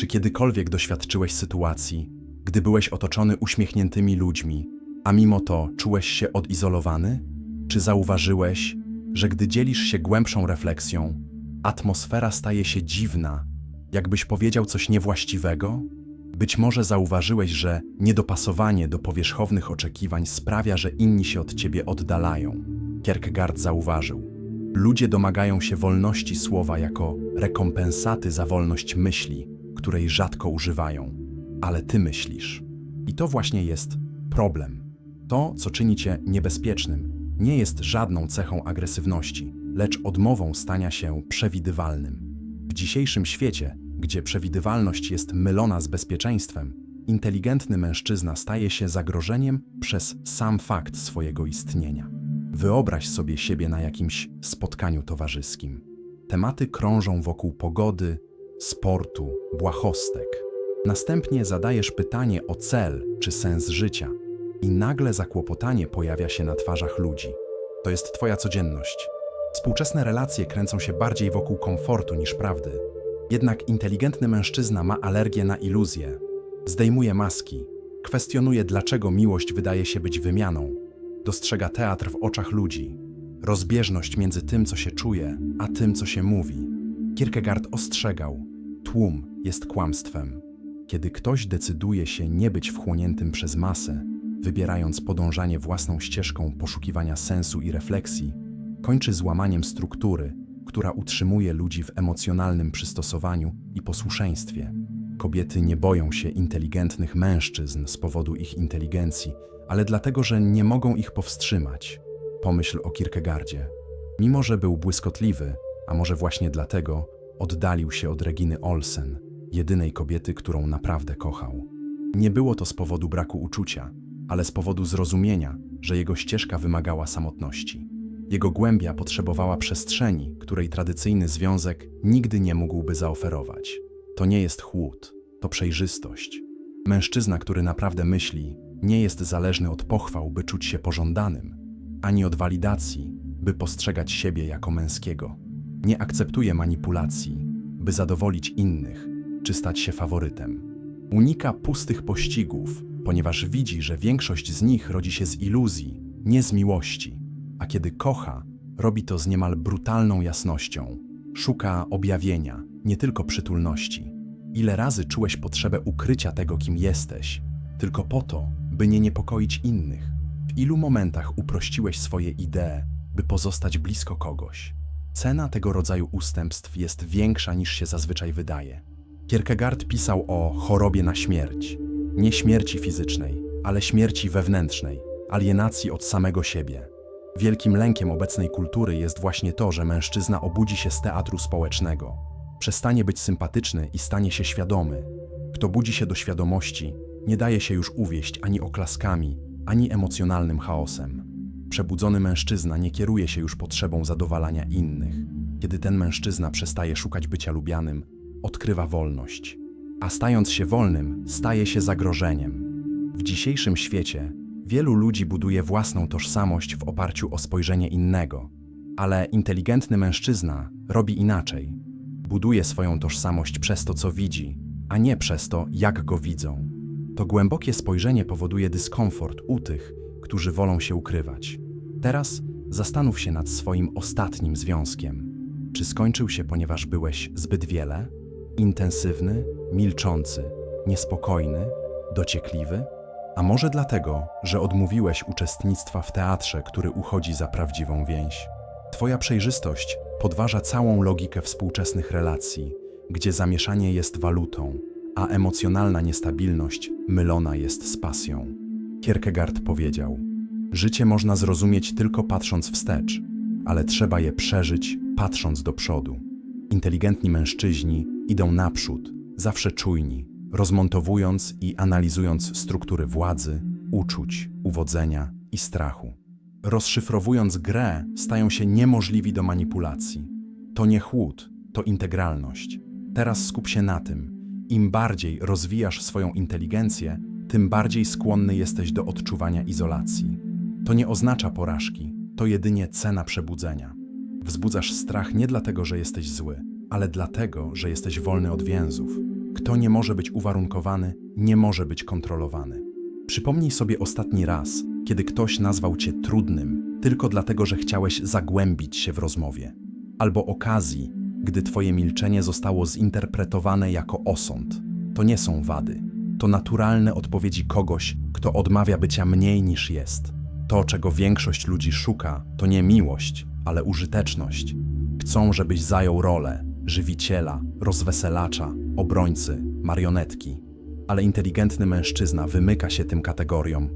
Czy kiedykolwiek doświadczyłeś sytuacji, gdy byłeś otoczony uśmiechniętymi ludźmi, a mimo to czułeś się odizolowany? Czy zauważyłeś, że gdy dzielisz się głębszą refleksją, atmosfera staje się dziwna, jakbyś powiedział coś niewłaściwego? Być może zauważyłeś, że niedopasowanie do powierzchownych oczekiwań sprawia, że inni się od ciebie oddalają. Kierkegaard zauważył: ludzie domagają się wolności słowa jako rekompensaty za wolność myśli, której rzadko używają. Ale ty myślisz. I to właśnie jest problem. To, co czyni cię niebezpiecznym, nie jest żadną cechą agresywności, lecz odmową stania się przewidywalnym. W dzisiejszym świecie, gdzie przewidywalność jest mylona z bezpieczeństwem, inteligentny mężczyzna staje się zagrożeniem przez sam fakt swojego istnienia. Wyobraź sobie siebie na jakimś spotkaniu towarzyskim. Tematy krążą wokół pogody, sportu, błahostek. Następnie zadajesz pytanie o cel czy sens życia i nagle zakłopotanie pojawia się na twarzach ludzi. To jest twoja codzienność. Współczesne relacje kręcą się bardziej wokół komfortu niż prawdy. Jednak inteligentny mężczyzna ma alergię na iluzje. Zdejmuje maski, kwestionuje, dlaczego miłość wydaje się być wymianą. Dostrzega teatr w oczach ludzi, rozbieżność między tym, co się czuje, a tym, co się mówi. Kierkegaard ostrzegał: tłum jest kłamstwem. Kiedy ktoś decyduje się nie być wchłoniętym przez masę, wybierając podążanie własną ścieżką poszukiwania sensu i refleksji, kończy złamaniem struktury, która utrzymuje ludzi w emocjonalnym przystosowaniu i posłuszeństwie. Kobiety nie boją się inteligentnych mężczyzn z powodu ich inteligencji, ale dlatego, że nie mogą ich powstrzymać. Pomyśl o Kierkegaardzie. Mimo że był błyskotliwy, a może właśnie dlatego, oddalił się od Reginy Olsen, jedynej kobiety, którą naprawdę kochał. Nie było to z powodu braku uczucia, ale z powodu zrozumienia, że jego ścieżka wymagała samotności. Jego głębia potrzebowała przestrzeni, której tradycyjny związek nigdy nie mógłby zaoferować. To nie jest chłód, to przejrzystość. Mężczyzna, który naprawdę myśli, nie jest zależny od pochwał, by czuć się pożądanym, ani od walidacji, by postrzegać siebie jako męskiego. Nie akceptuje manipulacji, by zadowolić innych, czy stać się faworytem. Unika pustych pościgów, ponieważ widzi, że większość z nich rodzi się z iluzji, nie z miłości. A kiedy kocha, robi to z niemal brutalną jasnością. Szuka objawienia, nie tylko przytulności. Ile razy czułeś potrzebę ukrycia tego, kim jesteś, tylko po to, by nie niepokoić innych? W ilu momentach uprościłeś swoje idee, by pozostać blisko kogoś? Cena tego rodzaju ustępstw jest większa niż się zazwyczaj wydaje. Kierkegaard pisał o chorobie na śmierć. Nie śmierci fizycznej, ale śmierci wewnętrznej, alienacji od samego siebie. Wielkim lękiem obecnej kultury jest właśnie to, że mężczyzna obudzi się z teatru społecznego. Przestanie być sympatyczny i stanie się świadomy. Kto budzi się do świadomości, nie daje się już uwieść ani oklaskami, ani emocjonalnym chaosem. Przebudzony mężczyzna nie kieruje się już potrzebą zadowalania innych. Kiedy ten mężczyzna przestaje szukać bycia lubianym, odkrywa wolność. A stając się wolnym, staje się zagrożeniem. W dzisiejszym świecie wielu ludzi buduje własną tożsamość w oparciu o spojrzenie innego, ale inteligentny mężczyzna robi inaczej. Buduje swoją tożsamość przez to, co widzi, a nie przez to, jak go widzą. To głębokie spojrzenie powoduje dyskomfort u tych, którzy wolą się ukrywać. Teraz zastanów się nad swoim ostatnim związkiem. Czy skończył się, ponieważ byłeś zbyt wiele? Intensywny, milczący, niespokojny, dociekliwy? A może dlatego, że odmówiłeś uczestnictwa w teatrze, który uchodzi za prawdziwą więź? Twoja przejrzystość podważa całą logikę współczesnych relacji, gdzie zamieszanie jest walutą, a emocjonalna niestabilność mylona jest z pasją. Kierkegaard powiedział: życie można zrozumieć tylko patrząc wstecz, ale trzeba je przeżyć patrząc do przodu. Inteligentni mężczyźni idą naprzód, zawsze czujni, rozmontowując i analizując struktury władzy, uczuć, uwodzenia i strachu. Rozszyfrowując grę, stają się niemożliwi do manipulacji. To nie chłód, to integralność. Teraz skup się na tym. Im bardziej rozwijasz swoją inteligencję, tym bardziej skłonny jesteś do odczuwania izolacji. To nie oznacza porażki, to jedynie cena przebudzenia. Wzbudzasz strach nie dlatego, że jesteś zły, ale dlatego, że jesteś wolny od więzów. Kto nie może być uwarunkowany, nie może być kontrolowany. Przypomnij sobie ostatni raz, kiedy ktoś nazwał cię trudnym, tylko dlatego, że chciałeś zagłębić się w rozmowie. Albo okazji, gdy twoje milczenie zostało zinterpretowane jako osąd. To nie są wady. To naturalne odpowiedzi kogoś, kto odmawia bycia mniej niż jest. To, czego większość ludzi szuka, to nie miłość, ale użyteczność. Chcą, żebyś zajął rolę żywiciela, rozweselacza, obrońcy, marionetki. Ale inteligentny mężczyzna wymyka się tym kategoriom,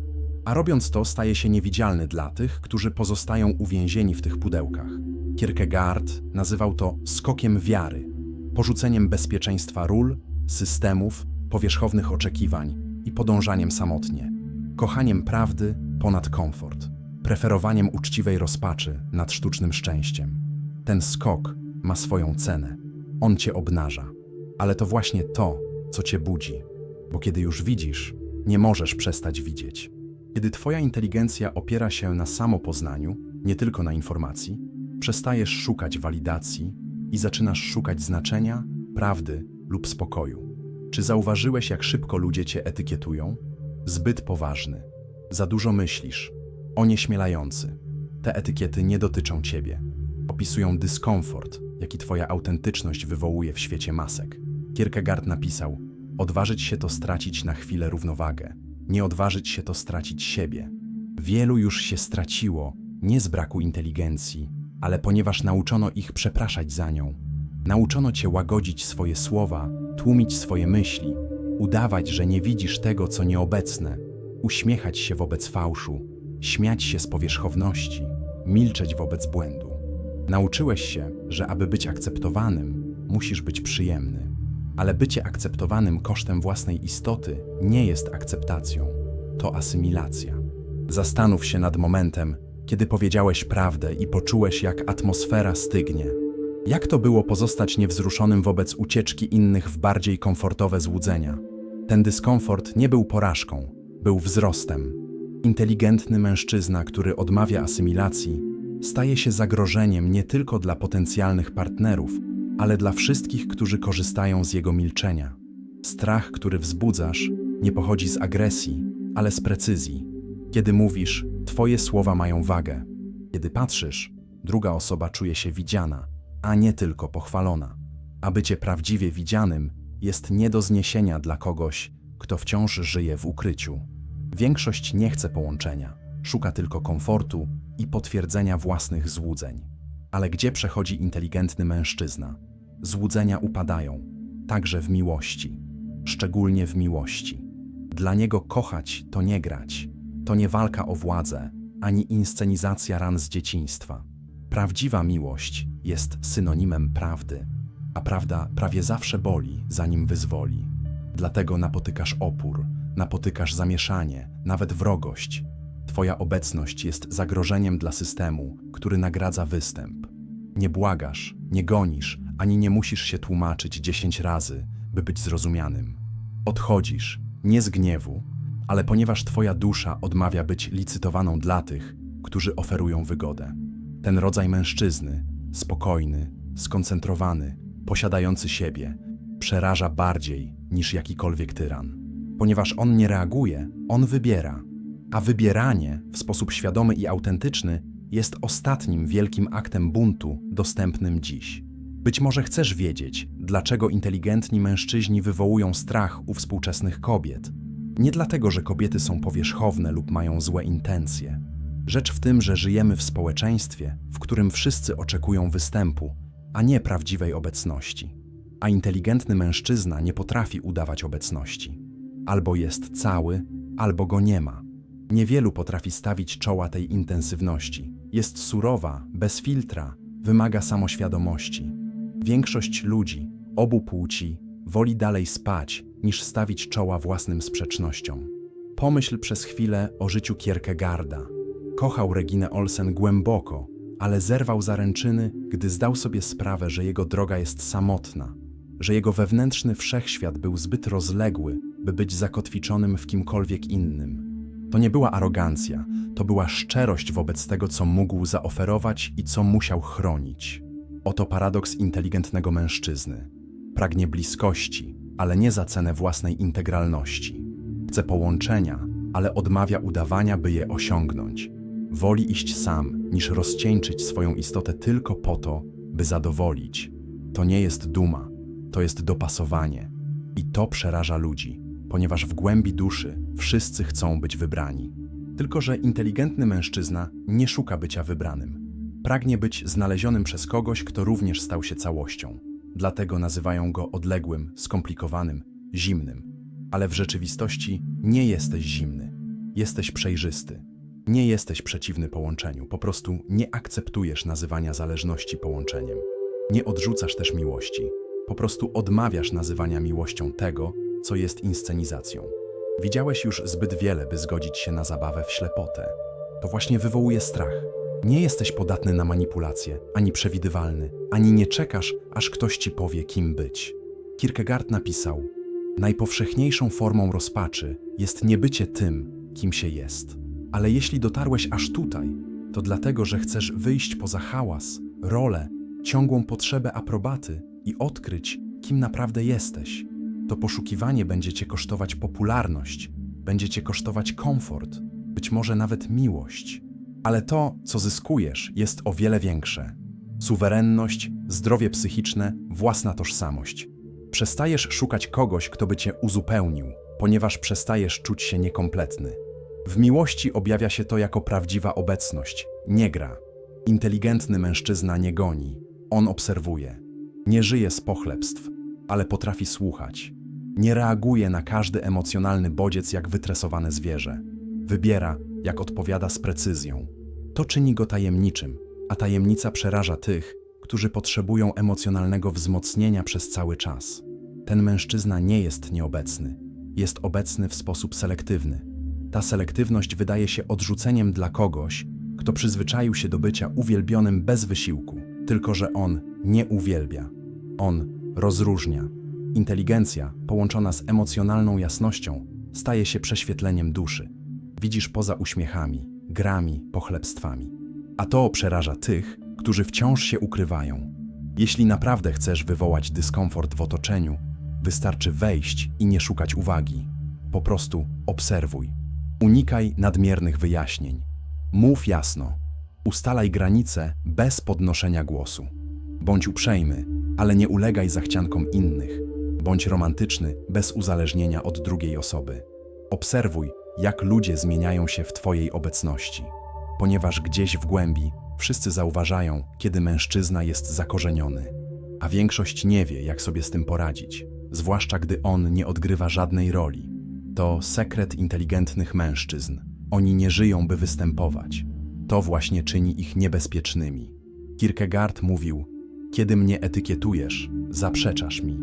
a robiąc to staje się niewidzialny dla tych, którzy pozostają uwięzieni w tych pudełkach. Kierkegaard nazywał to skokiem wiary, porzuceniem bezpieczeństwa ról, systemów, powierzchownych oczekiwań i podążaniem samotnie, kochaniem prawdy ponad komfort, preferowaniem uczciwej rozpaczy nad sztucznym szczęściem. Ten skok ma swoją cenę. On cię obnaża, ale to właśnie to, co cię budzi, bo kiedy już widzisz, nie możesz przestać widzieć. Kiedy twoja inteligencja opiera się na samopoznaniu, nie tylko na informacji, przestajesz szukać walidacji i zaczynasz szukać znaczenia, prawdy lub spokoju. Czy zauważyłeś, jak szybko ludzie cię etykietują? Zbyt poważny. Za dużo myślisz. Onieśmielający. Te etykiety nie dotyczą ciebie. Opisują dyskomfort, jaki twoja autentyczność wywołuje w świecie masek. Kierkegaard napisał: odważyć się to stracić na chwilę równowagę. Nie odważyć się to stracić siebie. Wielu już się straciło, nie z braku inteligencji, ale ponieważ nauczono ich przepraszać za nią. Nauczono cię łagodzić swoje słowa, tłumić swoje myśli, udawać, że nie widzisz tego, co nieobecne, uśmiechać się wobec fałszu, śmiać się z powierzchowności, milczeć wobec błędu. Nauczyłeś się, że aby być akceptowanym, musisz być przyjemny. Ale bycie akceptowanym kosztem własnej istoty nie jest akceptacją, to asymilacja. Zastanów się nad momentem, kiedy powiedziałeś prawdę i poczułeś, jak atmosfera stygnie. Jak to było pozostać niewzruszonym wobec ucieczki innych w bardziej komfortowe złudzenia? Ten dyskomfort nie był porażką, był wzrostem. Inteligentny mężczyzna, który odmawia asymilacji, staje się zagrożeniem nie tylko dla potencjalnych partnerów, ale dla wszystkich, którzy korzystają z jego milczenia. Strach, który wzbudzasz, nie pochodzi z agresji, ale z precyzji. Kiedy mówisz, twoje słowa mają wagę. Kiedy patrzysz, druga osoba czuje się widziana, a nie tylko pochwalona. A bycie prawdziwie widzianym jest nie do zniesienia dla kogoś, kto wciąż żyje w ukryciu. Większość nie chce połączenia, szuka tylko komfortu i potwierdzenia własnych złudzeń. Ale gdzie przechodzi inteligentny mężczyzna? Złudzenia upadają, także w miłości, szczególnie w miłości. Dla niego kochać to nie grać, to nie walka o władzę, ani inscenizacja ran z dzieciństwa. Prawdziwa miłość jest synonimem prawdy, a prawda prawie zawsze boli, zanim wyzwoli. Dlatego napotykasz opór, napotykasz zamieszanie, nawet wrogość. Twoja obecność jest zagrożeniem dla systemu, który nagradza występ. Nie błagasz, nie gonisz, ani nie musisz się tłumaczyć 10 razy, by być zrozumianym. Odchodzisz, nie z gniewu, ale ponieważ twoja dusza odmawia być licytowaną dla tych, którzy oferują wygodę. Ten rodzaj mężczyzny, spokojny, skoncentrowany, posiadający siebie, przeraża bardziej niż jakikolwiek tyran. Ponieważ on nie reaguje, on wybiera. A wybieranie w sposób świadomy i autentyczny jest ostatnim wielkim aktem buntu dostępnym dziś. Być może chcesz wiedzieć, dlaczego inteligentni mężczyźni wywołują strach u współczesnych kobiet. Nie dlatego, że kobiety są powierzchowne lub mają złe intencje. Rzecz w tym, że żyjemy w społeczeństwie, w którym wszyscy oczekują występu, a nie prawdziwej obecności. A inteligentny mężczyzna nie potrafi udawać obecności. Albo jest cały, albo go nie ma. Niewielu potrafi stawić czoła tej intensywności. Jest surowa, bez filtra, wymaga samoświadomości. Większość ludzi, obu płci, woli dalej spać, niż stawić czoła własnym sprzecznościom. Pomyśl przez chwilę o życiu Kierkegaarda. Kochał Reginę Olsen głęboko, ale zerwał zaręczyny, gdy zdał sobie sprawę, że jego droga jest samotna, że jego wewnętrzny wszechświat był zbyt rozległy, by być zakotwiczonym w kimkolwiek innym. To nie była arogancja, to była szczerość wobec tego, co mógł zaoferować i co musiał chronić. Oto paradoks inteligentnego mężczyzny. Pragnie bliskości, ale nie za cenę własnej integralności. Chce połączenia, ale odmawia udawania, by je osiągnąć. Woli iść sam, niż rozcieńczyć swoją istotę tylko po to, by zadowolić. To nie jest duma, to jest dopasowanie. I to przeraża ludzi, ponieważ w głębi duszy wszyscy chcą być wybrani. Tylko że inteligentny mężczyzna nie szuka bycia wybranym. Pragnie być znalezionym przez kogoś, kto również stał się całością. Dlatego nazywają go odległym, skomplikowanym, zimnym. Ale w rzeczywistości nie jesteś zimny. Jesteś przejrzysty. Nie jesteś przeciwny połączeniu, po prostu nie akceptujesz nazywania zależności połączeniem. Nie odrzucasz też miłości. Po prostu odmawiasz nazywania miłością tego, co jest inscenizacją. Widziałeś już zbyt wiele, by zgodzić się na zabawę w ślepotę. To właśnie wywołuje strach. Nie jesteś podatny na manipulacje, ani przewidywalny, ani nie czekasz, aż ktoś ci powie, kim być. Kierkegaard napisał: najpowszechniejszą formą rozpaczy jest niebycie tym, kim się jest. Ale jeśli dotarłeś aż tutaj, to dlatego, że chcesz wyjść poza hałas, rolę, ciągłą potrzebę aprobaty i odkryć, kim naprawdę jesteś. To poszukiwanie będzie cię kosztować popularność, będzie cię kosztować komfort, być może nawet miłość. Ale to, co zyskujesz, jest o wiele większe. Suwerenność, zdrowie psychiczne, własna tożsamość. Przestajesz szukać kogoś, kto by cię uzupełnił, ponieważ przestajesz czuć się niekompletny. W miłości objawia się to jako prawdziwa obecność, nie gra. Inteligentny mężczyzna nie goni, on obserwuje. Nie żyje z pochlebstw, ale potrafi słuchać. Nie reaguje na każdy emocjonalny bodziec jak wytresowane zwierzę. Wybiera, jak odpowiada z precyzją. To czyni go tajemniczym, a tajemnica przeraża tych, którzy potrzebują emocjonalnego wzmocnienia przez cały czas. Ten mężczyzna nie jest nieobecny, jest obecny w sposób selektywny. Ta selektywność wydaje się odrzuceniem dla kogoś, kto przyzwyczaił się do bycia uwielbionym bez wysiłku, tylko że on nie uwielbia. On rozróżnia. Inteligencja, połączona z emocjonalną jasnością, staje się prześwietleniem duszy. Widzisz poza uśmiechami, grami, pochlebstwami. A to przeraża tych, którzy wciąż się ukrywają. Jeśli naprawdę chcesz wywołać dyskomfort w otoczeniu, wystarczy wejść i nie szukać uwagi. Po prostu obserwuj. Unikaj nadmiernych wyjaśnień. Mów jasno. Ustalaj granice bez podnoszenia głosu. Bądź uprzejmy, ale nie ulegaj zachciankom innych. Bądź romantyczny bez uzależnienia od drugiej osoby. Obserwuj, jak ludzie zmieniają się w twojej obecności. Ponieważ gdzieś w głębi wszyscy zauważają, kiedy mężczyzna jest zakorzeniony. A większość nie wie, jak sobie z tym poradzić, zwłaszcza gdy on nie odgrywa żadnej roli. To sekret inteligentnych mężczyzn. Oni nie żyją, by występować. To właśnie czyni ich niebezpiecznymi. Kierkegaard mówił: kiedy mnie etykietujesz, zaprzeczasz mi.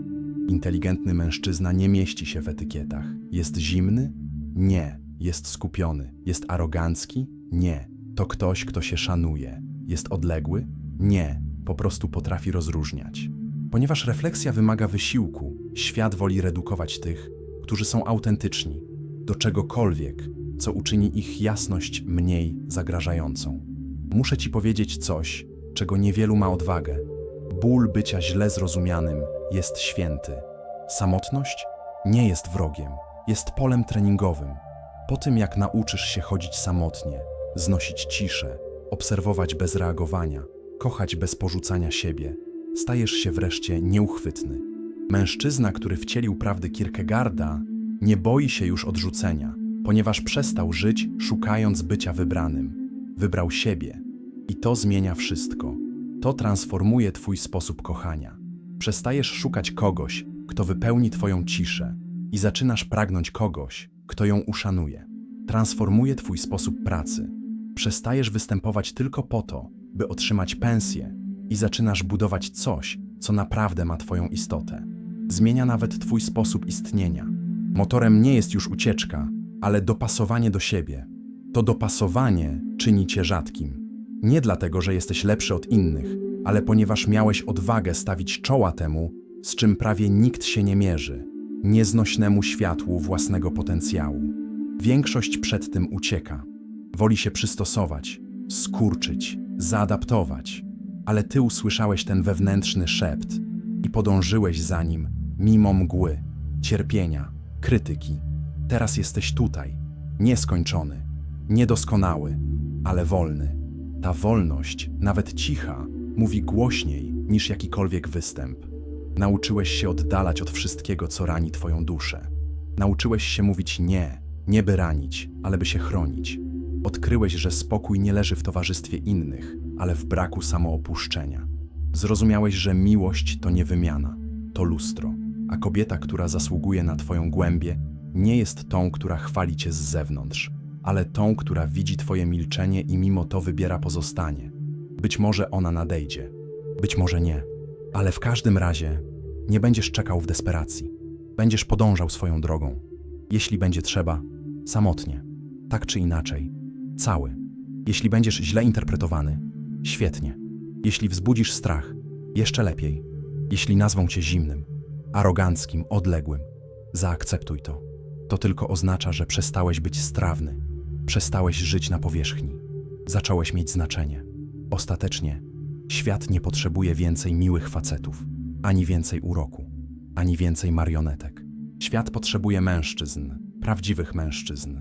Inteligentny mężczyzna nie mieści się w etykietach. Jest zimny? Nie. Jest skupiony. Jest arogancki? Nie. To ktoś, kto się szanuje. Jest odległy? Nie. Po prostu potrafi rozróżniać. Ponieważ refleksja wymaga wysiłku, świat woli redukować tych, którzy są autentyczni, do czegokolwiek, co uczyni ich jasność mniej zagrażającą. Muszę ci powiedzieć coś, czego niewielu ma odwagę. Ból bycia źle zrozumianym jest święty. Samotność nie jest wrogiem, jest polem treningowym. Po tym, jak nauczysz się chodzić samotnie, znosić ciszę, obserwować bez reagowania, kochać bez porzucania siebie, stajesz się wreszcie nieuchwytny. Mężczyzna, który wcielił prawdy Kierkegaarda, nie boi się już odrzucenia, ponieważ przestał żyć, szukając bycia wybranym. Wybrał siebie i to zmienia wszystko. To transformuje twój sposób kochania. Przestajesz szukać kogoś, kto wypełni twoją ciszę i zaczynasz pragnąć kogoś, kto ją uszanuje. Transformuje twój sposób pracy. Przestajesz występować tylko po to, by otrzymać pensję i zaczynasz budować coś, co naprawdę ma twoją istotę. Zmienia nawet twój sposób istnienia. Motorem nie jest już ucieczka, ale dopasowanie do siebie. To dopasowanie czyni cię rzadkim. Nie dlatego, że jesteś lepszy od innych, ale ponieważ miałeś odwagę stawić czoła temu, z czym prawie nikt się nie mierzy, nieznośnemu światłu własnego potencjału. Większość przed tym ucieka. Woli się przystosować, skurczyć, zaadaptować. Ale ty usłyszałeś ten wewnętrzny szept i podążyłeś za nim, mimo mgły. cierpienia, krytyki. Teraz jesteś tutaj, nieskończony, niedoskonały, ale wolny. Ta wolność, nawet cicha, mówi głośniej niż jakikolwiek występ. Nauczyłeś się oddalać od wszystkiego, co rani twoją duszę. Nauczyłeś się mówić nie, nie by ranić, ale by się chronić. Odkryłeś, że spokój nie leży w towarzystwie innych, ale w braku samoopuszczenia. Zrozumiałeś, że miłość to nie wymiana, to lustro, a kobieta, która zasługuje na twoją głębię, nie jest tą, która chwali cię z zewnątrz, ale tą, która widzi twoje milczenie i mimo to wybiera pozostanie. Być może ona nadejdzie, być może nie, ale w każdym razie nie będziesz czekał w desperacji. Będziesz podążał swoją drogą. Jeśli będzie trzeba, samotnie, tak czy inaczej, cały. Jeśli będziesz źle interpretowany, świetnie. Jeśli wzbudzisz strach, jeszcze lepiej. Jeśli nazwą cię zimnym, aroganckim, odległym, zaakceptuj to. To tylko oznacza, że przestałeś być strawny, przestałeś żyć na powierzchni, zacząłeś mieć znaczenie. Ostatecznie świat nie potrzebuje więcej miłych facetów, ani więcej uroku, ani więcej marionetek. Świat potrzebuje mężczyzn, prawdziwych mężczyzn,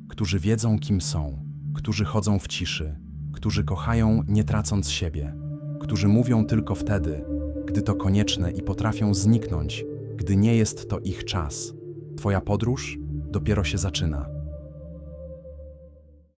którzy wiedzą, kim są, którzy chodzą w ciszy, którzy kochają, nie tracąc siebie, którzy mówią tylko wtedy, gdy to konieczne i potrafią zniknąć, gdy nie jest to ich czas. Twoja podróż dopiero się zaczyna.